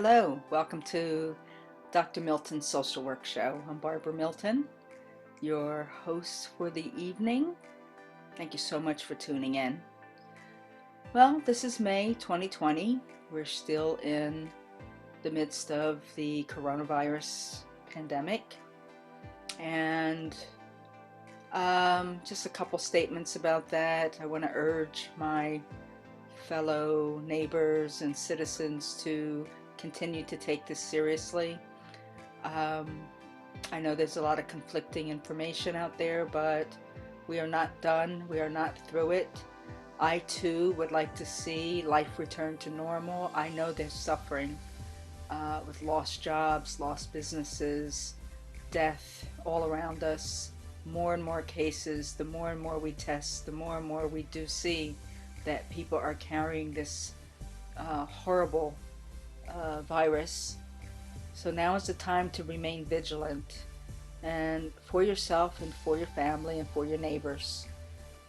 Hello, welcome to Dr. Milton's Social Work Show. I'm Barbara Milton, your host for the evening. Thank you so much for tuning in. Well, this is May 2020. We're still in the midst of the coronavirus pandemic. And just a couple statements about that. I want to urge my fellow neighbors and citizens to continue to take this seriously. I know there's a lot of conflicting information out there, but we are not done. We are not through it. I too would like to see life return to normal. I know there's suffering with lost jobs, lost businesses, death all around us. More and more cases, the more and more we test, the more and more we do see that people are carrying this horrible virus. So now is the time to remain vigilant and for yourself and for your family and for your neighbors.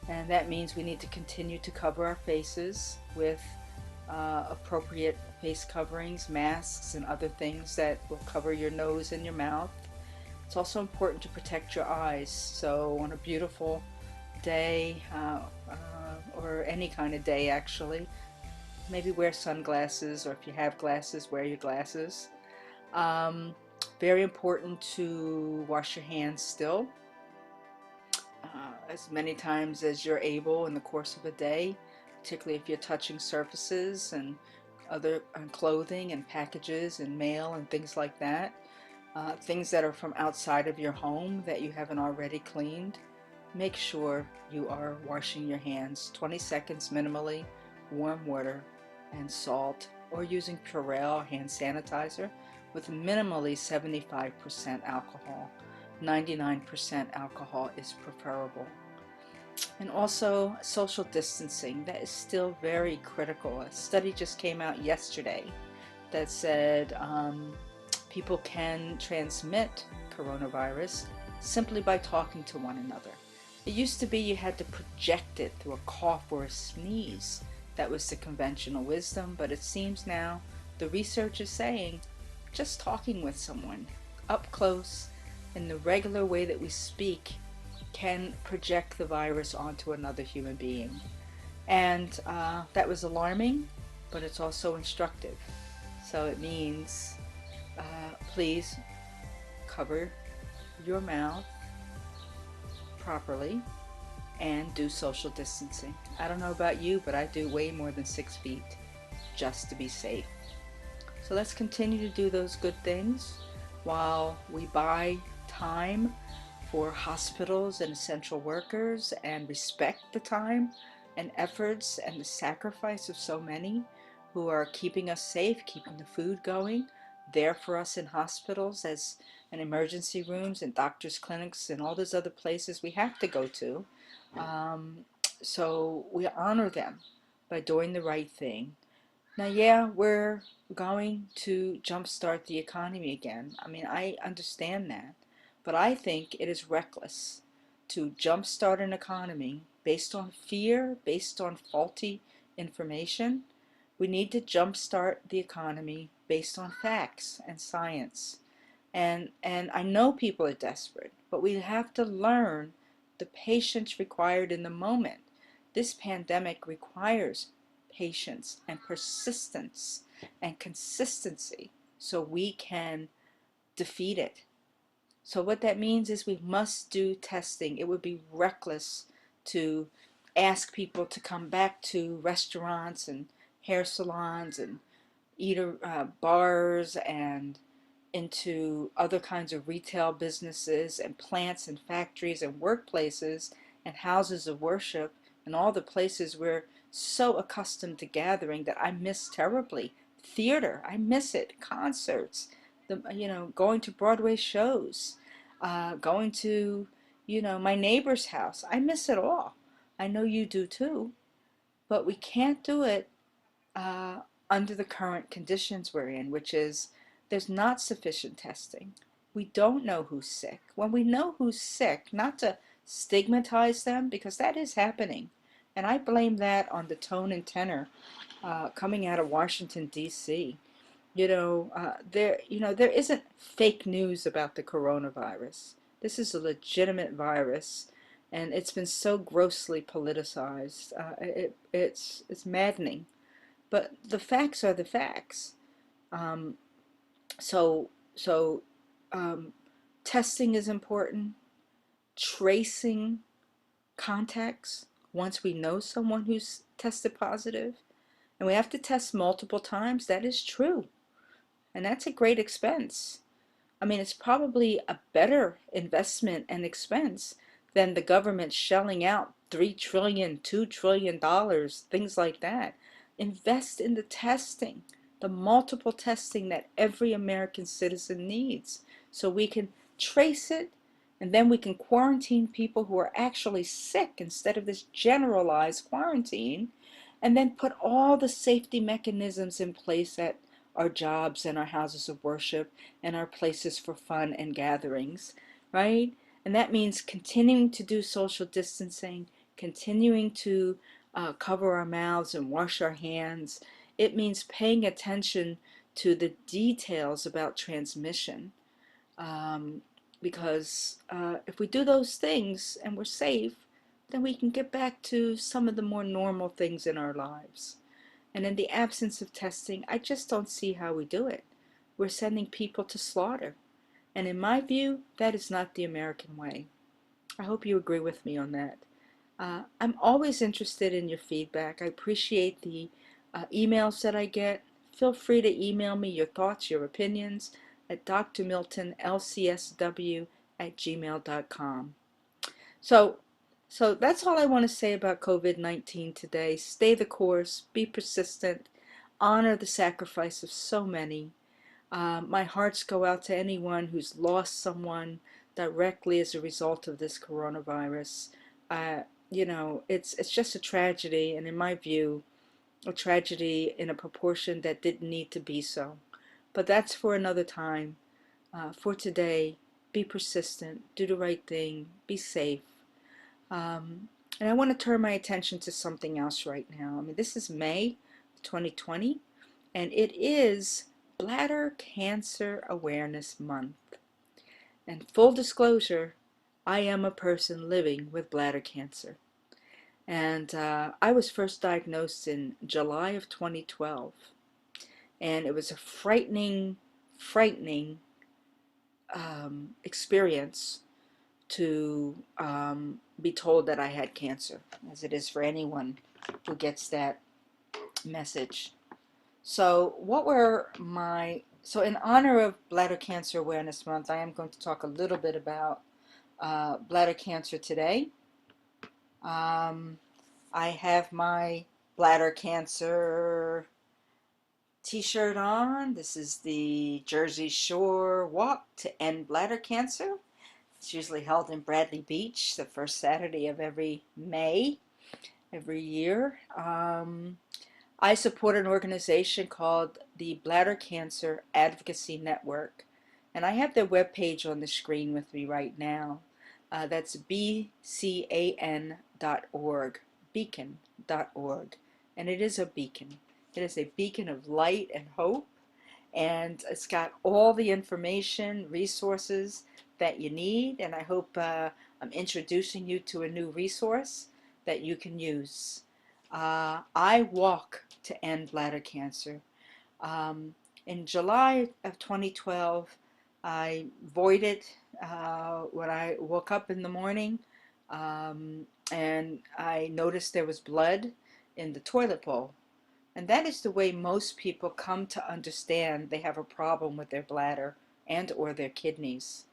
And that means we need to continue to cover our faces with appropriate face coverings, masks, and other things that will cover your nose and your mouth. It's also important to protect your eyes. So on a beautiful day, or any kind of day actually, maybe wear sunglasses, or if you have glasses, wear your glasses. Very important to wash your hands still, as many times as you're able in the course of a day, particularly if you're touching surfaces and other clothing and packages and mail and things like that. Things that are from outside of your home that you haven't already cleaned. Make sure you are washing your hands 20 seconds minimally, warm water and salt, or using Purell hand sanitizer with minimally 75% alcohol. 99% alcohol is preferable. And also social distancing, that is still very critical. A study just came out yesterday that said people can transmit coronavirus simply by talking to one another. It used to be you had to project it through a cough or a sneeze. That was the conventional wisdom, but it seems now the research is saying just talking with someone up close in the regular way that we speak can project the virus onto another human being. And that was alarming, but it's also instructive. So it means please cover your mouth properly and do social distancing. I don't know about you, but I do way more than 6 feet just to be safe. So let's continue to do those good things while we buy time for hospitals and essential workers and respect the time and efforts and the sacrifice of so many who are keeping us safe, keeping the food going, there for us in hospitals as in emergency rooms and doctors' clinics and all those other places we have to go to. So we honor them by doing the right thing. Now, yeah, we're going to jumpstart the economy again. I mean, I understand that. But I think it is reckless to jumpstart an economy based on fear, based on faulty information. We need to jumpstart the economy based on facts and science. And I know people are desperate, but we have to learn the patience required in the moment. This pandemic requires patience and persistence and consistency so we can defeat it. So what that means is we must do testing. It would be reckless to ask people to come back to restaurants and hair salons and bars and into other kinds of retail businesses and plants and factories and workplaces and houses of worship and all the places we're so accustomed to gathering that I miss terribly. Theater, I miss it. Concerts, going to Broadway shows, going to, my neighbor's house. I miss it all. I know you do too, but we can't do it uh, under the current conditions we're in, which is there's not sufficient testing. We don't know who's sick. When we know who's sick, not to stigmatize them, because that is happening. And I blame that on the tone and tenor coming out of Washington, D.C. There isn't fake news about the coronavirus. This is a legitimate virus, and it's been so grossly politicized. It's maddening, but the facts are the facts. Um, so so testing is important. Tracing contacts once we know someone who's tested positive, and we have to test multiple times. That is true, and that's a great expense. I mean, it's probably a better investment and expense than the government shelling out $3 trillion, $2 trillion, things like that. Invest in the testing, the multiple testing that every American citizen needs, so we can trace it, and then we can quarantine people who are actually sick instead of this generalized quarantine, and then put all the safety mechanisms in place at our jobs and our houses of worship and our places for fun and gatherings, right? And that means continuing to do social distancing, continuing to cover our mouths and wash our hands. It means paying attention to the details about transmission. Um, because if we do those things and we're safe, then we can get back to some of the more normal things in our lives. And in the absence of testing, I just don't see how we do it. We're sending people to slaughter. And in my view, that is not the American way. I hope you agree with me on that. I'm always interested in your feedback. I appreciate the emails that I get. Feel free to email me your thoughts, your opinions at drmiltonlcsw@gmail.com. So, so that's all I want to say about COVID-19 today. Stay the course, be persistent, honor the sacrifice of so many. My hearts go out to anyone who's lost someone directly as a result of this coronavirus. Uh, it's just a tragedy, and in my view, a tragedy in a proportion that didn't need to be so. But that's for another time. For today, be persistent, do the right thing, be safe. Um, and I want to turn my attention to something else right now. I mean, this is May 2020, and it is Bladder Cancer Awareness Month. And full disclosure, I am a person living with bladder cancer. And I was first diagnosed in July of 2012. And it was a frightening experience to be told that I had cancer, as it is for anyone who gets that message. So in honor of Bladder Cancer Awareness Month, I am going to talk a little bit about bladder cancer today. Um, I have my bladder cancer t-shirt on. This is the Jersey Shore Walk to End Bladder Cancer. It's usually held in Bradley Beach, the first Saturday of every May, every year. I support an organization called the Bladder Cancer Advocacy Network, and I have their webpage on the screen with me right now. That's BCAN.org, beacon.org, and it is a beacon. It is a beacon of light and hope, and it's got all the information, resources that you need, and I hope I'm introducing you to a new resource that you can use. I walk to end bladder cancer. Um, in July of 2012, I voided when I woke up in the morning, and I noticed there was blood in the toilet bowl. And that is the way most people come to understand they have a problem with their bladder and or their kidneys.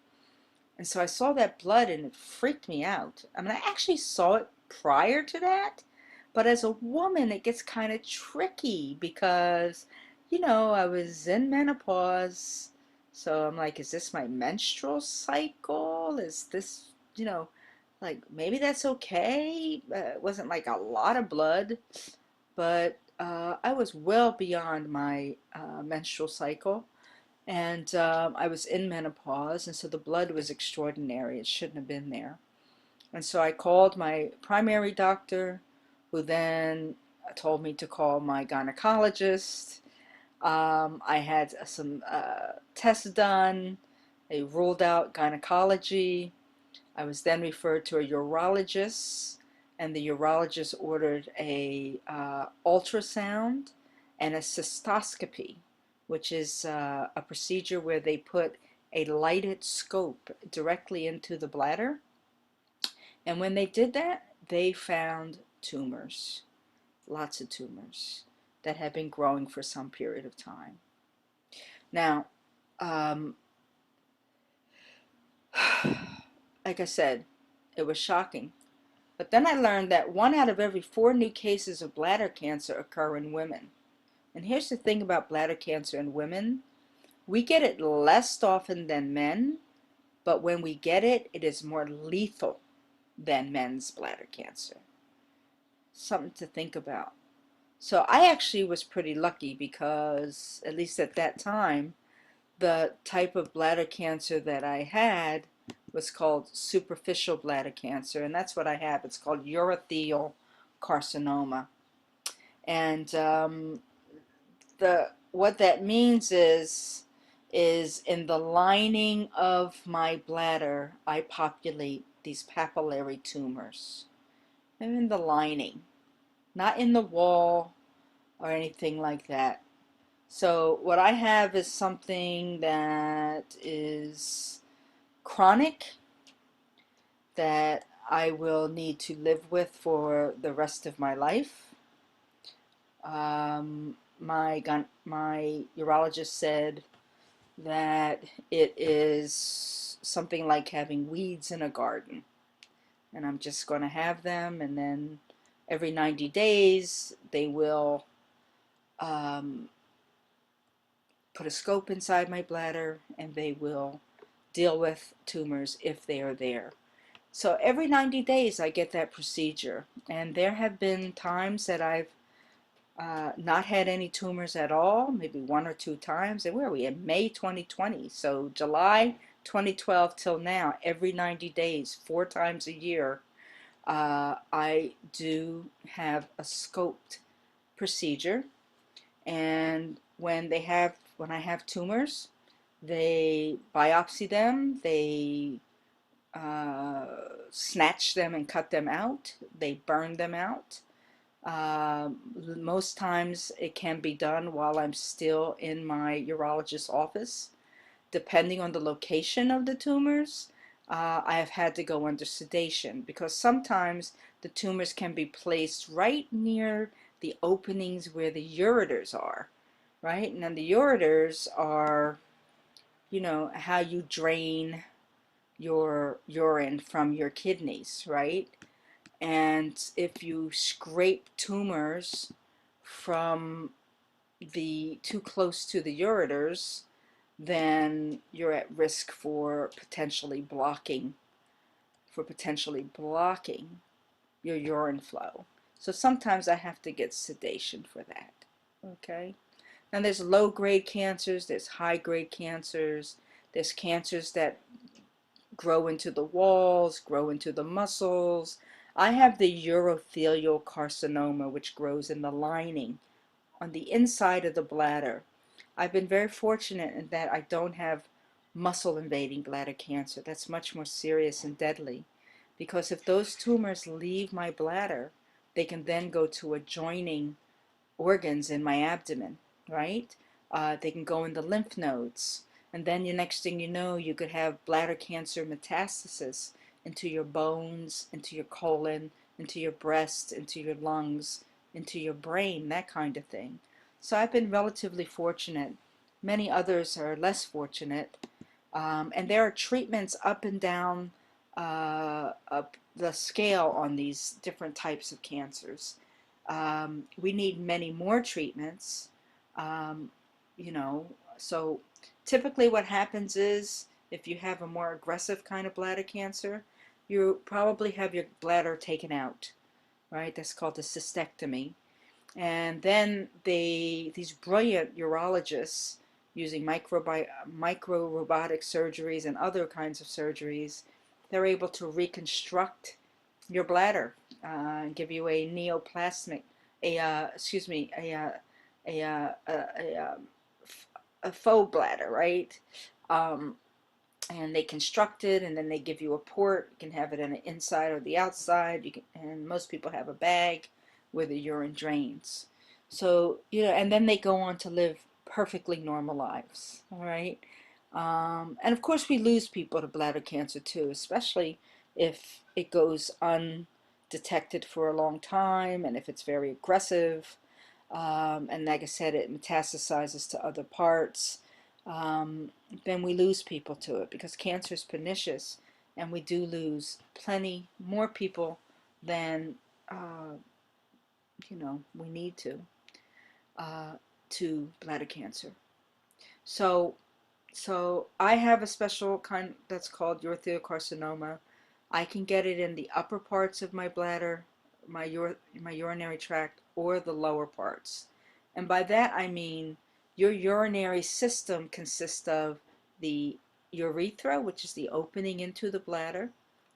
And so I saw that blood and it freaked me out. I mean, I actually saw it prior to that, but as a woman, it gets kind of tricky because, I was in menopause. So I'm like, is this my menstrual cycle? Is this, like maybe that's okay? It wasn't like a lot of blood, but I was well beyond my menstrual cycle. And I was in menopause, and so the blood was extraordinary. It shouldn't have been there. And so I called my primary doctor, who then told me to call my gynecologist. I had some tests done. They ruled out gynecology. I was then referred to a urologist, and the urologist ordered a ultrasound and a cystoscopy, which is a procedure where they put a lighted scope directly into the bladder. And when they did that, they found tumors, lots of tumors that had been growing for some period of time. Now, um, like I said, it was shocking. But then I learned that 1 out of every 4 new cases of bladder cancer occur in women. And here's the thing about bladder cancer in women: we get it less often than men, but when we get it, it is more lethal than men's bladder cancer. Something to think about. So I actually was pretty lucky because, at least at that time, the type of bladder cancer that I had was called superficial bladder cancer, and that's what I have. It's called urothelial carcinoma. And the what that means is in the lining of my bladder, I populate these papillary tumors. They're in the lining, not in the wall or anything like that. So what I have is something that is chronic, that I will need to live with for the rest of my life. My urologist said that it is something like having weeds in a garden, and I'm just going to have them, and then every 90 days they will um, put a scope inside my bladder, and they will deal with tumors if they are there. So every 90 days I get that procedure, and there have been times that I've not had any tumors at all, maybe 1 or 2 times. And where are we? In May 2020. So July 2012 till now, every 90 days, 4 times a year, I do have a scoped procedure. And when I have tumors, they biopsy them, they uh, snatch them and cut them out, they burn them out. Most times it can be done while I'm still in my urologist's office. Depending on the location of the tumors, I have had to go under sedation because sometimes the tumors can be placed right near the openings where the ureters are, right? And then the ureters are, how you drain your urine from your kidneys, right? And if you scrape tumors from the too close to the ureters, then you're at risk for potentially blocking your urine flow. So sometimes I have to get sedation for that. Okay. Now there's low grade cancers, there's high grade cancers, there's cancers that grow into the walls, grow into the muscles. I have the urothelial carcinoma, which grows in the lining on the inside of the bladder. I've been very fortunate in that I don't have muscle invading bladder cancer. That's much more serious and deadly, because if those tumors leave my bladder, they can then go to adjoining organs in my abdomen, right? They can go in the lymph nodes. And then the next thing you know, you could have bladder cancer metastasis into your bones, into your colon, into your breast, into your lungs, into your brain, that kind of thing. So I've been relatively fortunate. Many others are less fortunate. And there are treatments up and down up the scale on these different types of cancers. We need many more treatments. Um, you know, so typically what happens is if you have a more aggressive kind of bladder cancer, you probably have your bladder taken out, right? That's called a cystectomy. And then these brilliant urologists, using micro robotic surgeries and other kinds of surgeries, they're able to reconstruct your bladder and give you a neoplasmic, a excuse me, a, uh, a, a, a faux bladder, right? Um, and they construct it, and then they give you a port. You can have it on the inside or the outside. You can, and most people have a bag where the urine drains. So, and then they go on to live perfectly normal lives. All right. And of course, we lose people to bladder cancer too, especially if it goes undetected for a long time and if it's very aggressive. And like I said, it metastasizes to other parts. Um, then we lose people to it because cancer is pernicious, and we do lose plenty more people than we need uh, to bladder cancer. So So I have a special kind that's called urothelial I can get it in the upper parts of my bladder, my urinary tract, or the lower parts. And by that I mean your urinary system consists of the urethra, which is the opening into the bladder,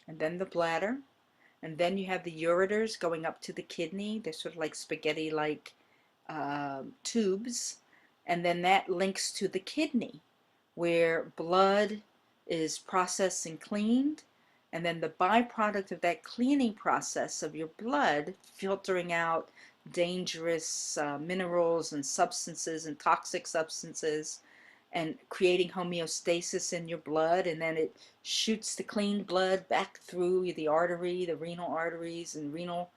and then the bladder, and then you have the ureters going up to the kidney. They're sort of like spaghetti-like tubes, and then that links to the kidney, where blood is processed and cleaned, and then the byproduct of that cleaning process of your blood filtering out dangerous minerals and substances and toxic substances and creating homeostasis in your blood, and then it shoots the clean blood back through the artery, the renal arteries and renal,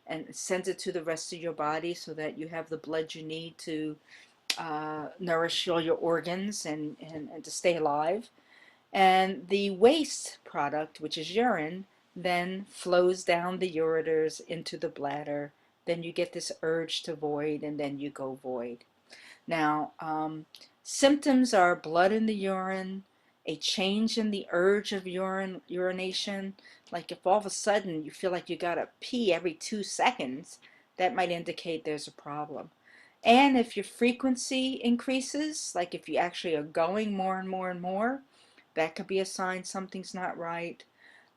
and sends it to the rest of your body so that you have the blood you need to nourish all your organs and to stay alive. And the waste product, which is urine, then flows down the ureters into the bladder. Then you get this urge to void, and then you go void. Now, symptoms are blood in the urine, a change in the urge of urination. Like if all of a sudden you feel like you gotta pee every 2 seconds, that might indicate there's a problem. And if your frequency increases, like if you actually are going more and more and more, that could be a sign something's not right.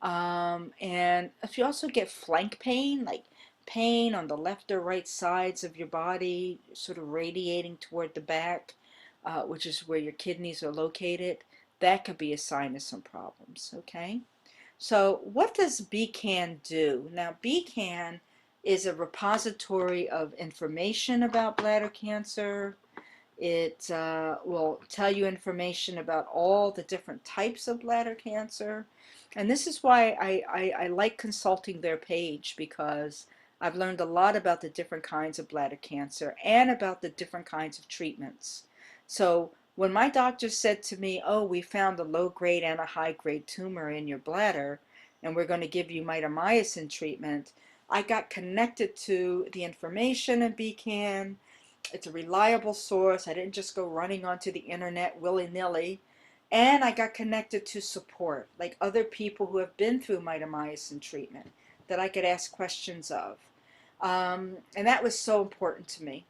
And if you also get flank pain, like pain on the left or right sides of your body, sort of radiating toward the back, which is where your kidneys are located, that could be a sign of some problems, okay? So what does BCAN do? Now, BCAN is a repository of information about bladder cancer. It will tell you information about all the different types of bladder cancer. And this is why I like consulting their page, because I've learned a lot about the different kinds of bladder cancer and about the different kinds of treatments. So when my doctor said to me, oh, we found a low-grade and a high-grade tumor in your bladder, and we're going to give you mitomycin treatment, I got connected to the information in BCAN. It's a reliable source. I didn't just go running onto the internet willy-nilly. And I got connected to support, like other people who have been through mitomycin treatment that I could ask questions of. And that was so important to me,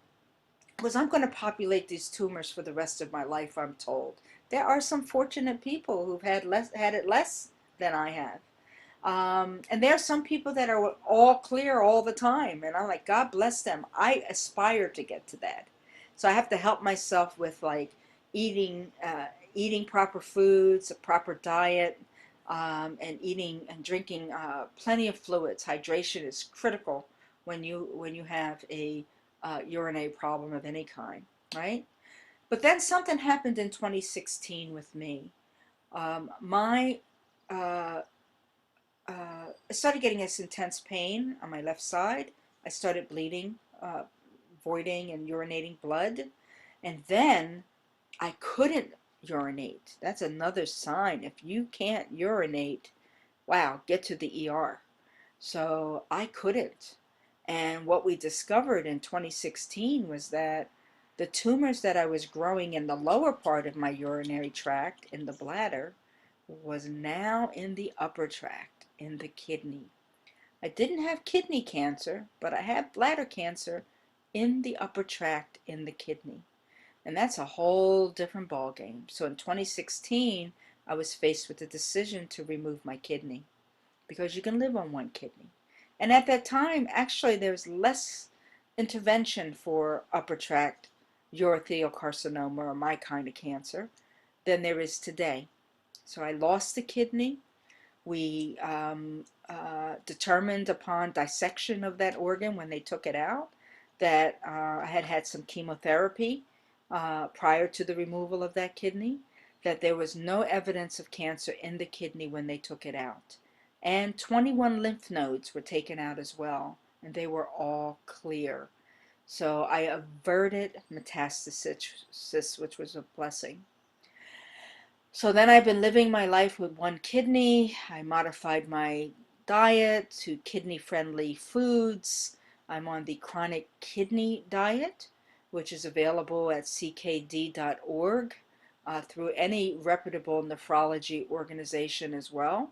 because I'm going to populate these tumors for the rest of my life, I'm told. There are some fortunate people who've had it less than I have. And there are some people that are all clear all the time, and I'm like, God bless them. I aspire to get to that. So I have to help myself with like eating, eating proper foods, a proper diet, and eating and drinking plenty of fluids. Hydration is critical when you have a urinary problem of any kind, right? But then something happened in 2016 with me. My I started getting this intense pain on my left side. I started bleeding, voiding and urinating blood. And then I couldn't urinate. That's another sign. If you can't urinate, wow, get to the ER. So I couldn't. And what we discovered in 2016 was that the tumors that I was growing in the lower part of my urinary tract, in the bladder, was now in the upper tract, in the kidney. I didn't have kidney cancer, but I had bladder cancer in the upper tract in the kidney. And that's a whole different ballgame. So in 2016, I was faced with the decision to remove my kidney, because you can live on one kidney. And at that time, actually, there was less intervention for upper tract urothelial carcinoma, or my kind of cancer, than there is today. So I lost a kidney. We determined upon dissection of that organ when they took it out that I had had some chemotherapy prior to the removal of that kidney, that there was no evidence of cancer in the kidney when they took it out. And 21 lymph nodes were taken out as well, and they were all clear. So I averted metastasis, which was a blessing. So then I've been living my life with one kidney. I modified my diet to kidney-friendly foods. I'm on the chronic kidney diet, which is available at ckd.org through any reputable nephrology organization as well.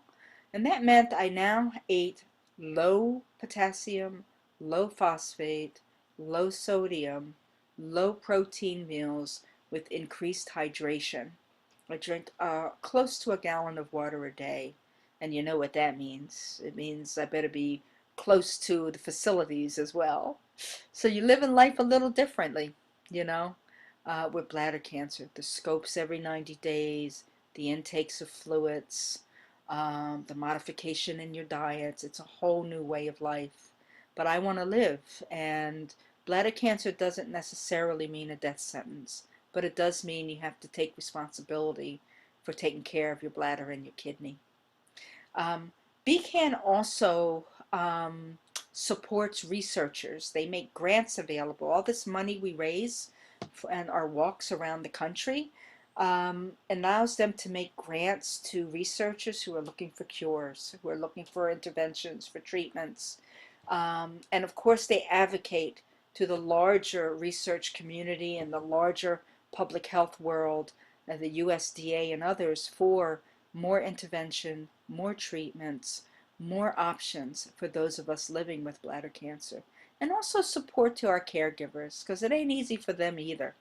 And that meant I now ate low potassium, low phosphate, low sodium, low protein meals with increased hydration. I drink close to a gallon of water a day. And you know what that means. It means I better be close to the facilities as well. So you live in life a little differently, you know, with bladder cancer. The scopes every 90 days, the intakes of fluids, the modification in your diets. It's a whole new way of life. But I want to live, and bladder cancer doesn't necessarily mean a death sentence, but it does mean you have to take responsibility for taking care of your bladder and your kidney. Um, BCAN also supports researchers. They make grants available. All this money we raise and our walks around the country allows them to make grants to researchers who are looking for cures, who are looking for interventions, for treatments. And of course, they advocate to the larger research community and the larger public health world, the USDA and others, for more intervention, more treatments, more options for those of us living with bladder cancer. And also support to our caregivers, because it ain't easy for them either.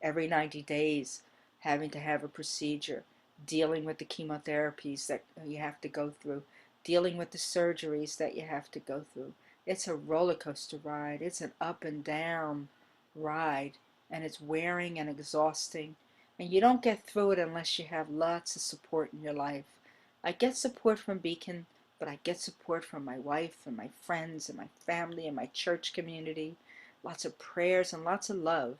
Every 90 days, having to have a procedure, dealing with the chemotherapies that you have to go through, dealing with the surgeries that you have to go through. It's a roller coaster ride. It's an up and down ride, and it's wearing and exhausting. And you don't get through it unless you have lots of support in your life. I get support from Beacon, but I get support from my wife and my friends and my family and my church community. Lots of prayers and lots of love,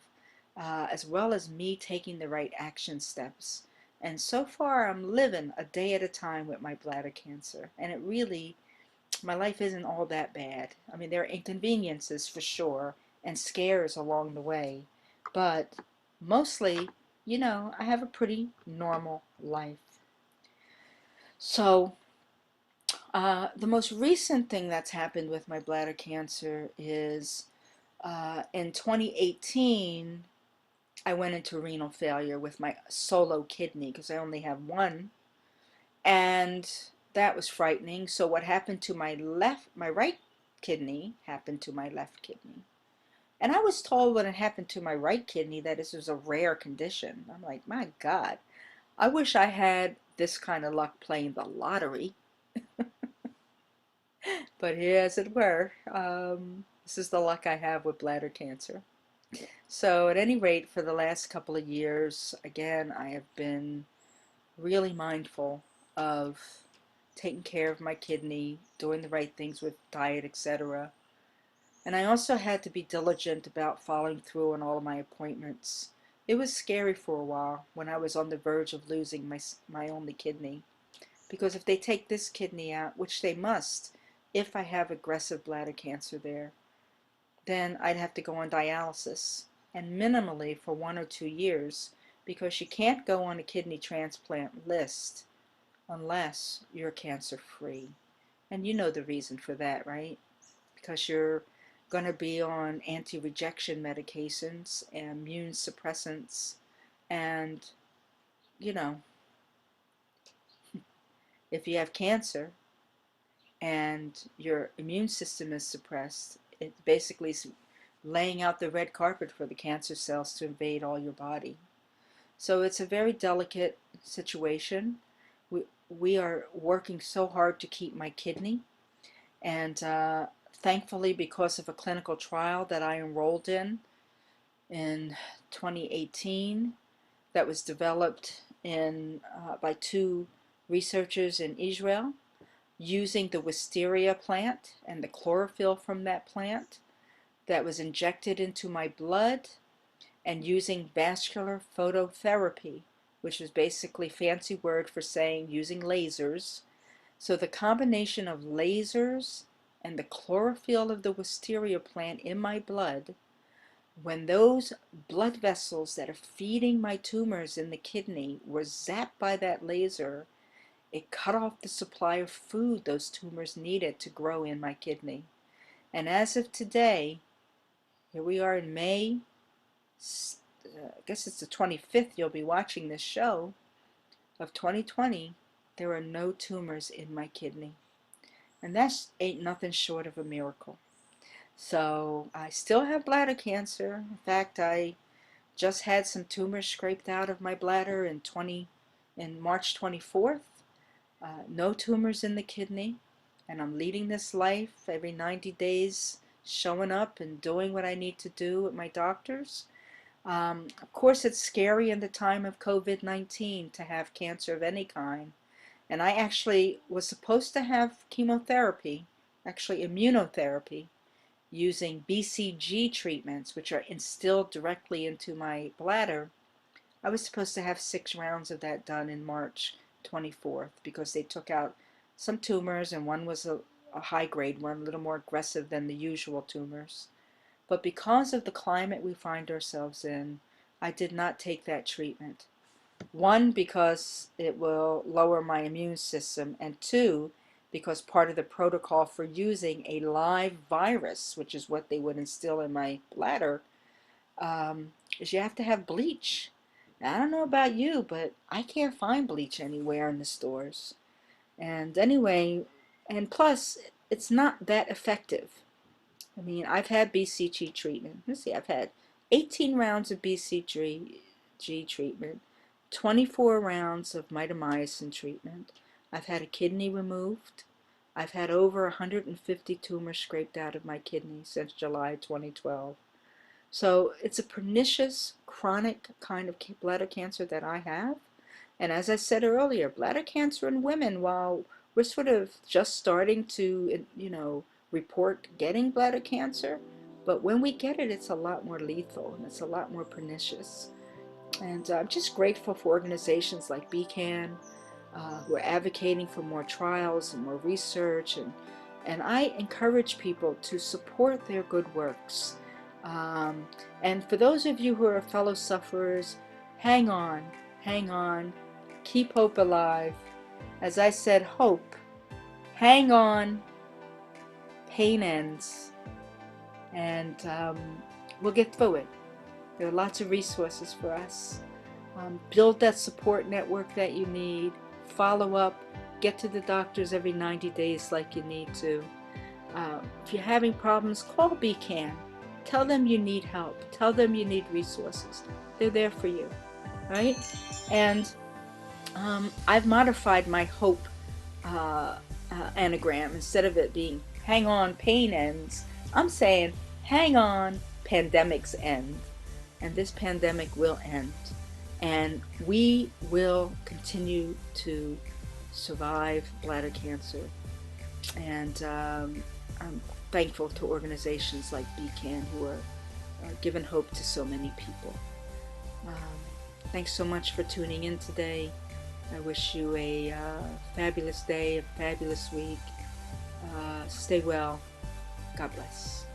as well as me taking the right action steps. And so far, I'm living a day at a time with my bladder cancer. And it really, my life isn't all that bad. I mean, there are inconveniences for sure and scares along the way. But mostly, I have a pretty normal life. So, the most recent thing that's happened with my bladder cancer is in 2018, I went into renal failure with my solo kidney because I only have one, and that was frightening. So what happened to my right kidney happened to my left kidney. And I was told when it happened to my right kidney that this was a rare condition. I'm like, my God, I wish I had this kind of luck playing the lottery. But here as it were, this is the luck I have with bladder cancer. So at any rate, for the last couple of years, again, I have been really mindful of taking care of my kidney, doing the right things with diet, etc. And I also had to be diligent about following through on all of my appointments. It was scary for a while when I was on the verge of losing my only kidney. Because if they take this kidney out, which they must, if I have aggressive bladder cancer there, then I'd have to go on dialysis, and minimally for 1 or 2 years, because you can't go on a kidney transplant list unless you're cancer free. And you know the reason for that, right? Because you're going to be on anti-rejection medications and immune suppressants, and you know, if you have cancer and your immune system is suppressed, it basically is laying out the red carpet for the cancer cells to invade all your body. So it's a very delicate situation. We are working so hard to keep my kidney, and thankfully, because of a clinical trial that I enrolled in, in 2018 that was developed by two researchers in Israel using the wisteria plant and the chlorophyll from that plant that was injected into my blood, and using vascular phototherapy, which is basically fancy word for saying using lasers. So the combination of lasers and the chlorophyll of the wisteria plant in my blood, when those blood vessels that are feeding my tumors in the kidney were zapped by that laser, it cut off the supply of food those tumors needed to grow in my kidney. And as of today, here we are in May, I guess it's the 25th you'll be watching this show, of 2020, there are no tumors in my kidney. And that ain't nothing short of a miracle. So I still have bladder cancer. In fact, I just had some tumors scraped out of my bladder in March 24th. No tumors in the kidney, and I'm leading this life every 90 days, showing up and doing what I need to do at my doctor's. Of course, it's scary in the time of COVID-19 to have cancer of any kind. And I actually was supposed to have chemotherapy, actually immunotherapy, using BCG treatments, which are instilled directly into my bladder. I was supposed to have 6 rounds of that done in March 24th because they took out some tumors, and one was a high-grade one, a little more aggressive than the usual tumors. But because of the climate we find ourselves in, I did not take that treatment. One, because it will lower my immune system, and two, because part of the protocol for using a live virus, which is what they would instill in my bladder, is you have to have bleach. Now, I don't know about you, but I can't find bleach anywhere in the stores. And anyway, and plus, it's not that effective. I mean, I've had BCG treatment. Let's see, I've had 18 rounds of BCG treatment, 24 rounds of mitomycin treatment. I've had a kidney removed. I've had over 150 tumors scraped out of my kidney since July 2012. So it's a pernicious, chronic kind of bladder cancer that I have. And as I said earlier, bladder cancer in women, while we're sort of just starting to, report getting bladder cancer, but when we get it, it's a lot more lethal and it's a lot more pernicious. And I'm just grateful for organizations like BCAN, who are advocating for more trials and more research. And I encourage people to support their good works. Um, and for those of you who are fellow sufferers, hang on, keep hope alive. As I said, hope, hang on, pain ends, and we'll get through it. There are lots of resources for us. Build that support network that you need, follow up, get to the doctors every 90 days like you need to. If you're having problems, call BCAN. Tell them you need help. Tell them you need resources. They're there for you, right? And I've modified my hope anagram. Instead of it being hang on, pain ends, I'm saying hang on, pandemics end. And this pandemic will end. And we will continue to survive bladder cancer. And I'm thankful to organizations like BCAN who are giving hope to so many people. Thanks so much for tuning in today. I wish you a fabulous day, a fabulous week. Stay well. God bless.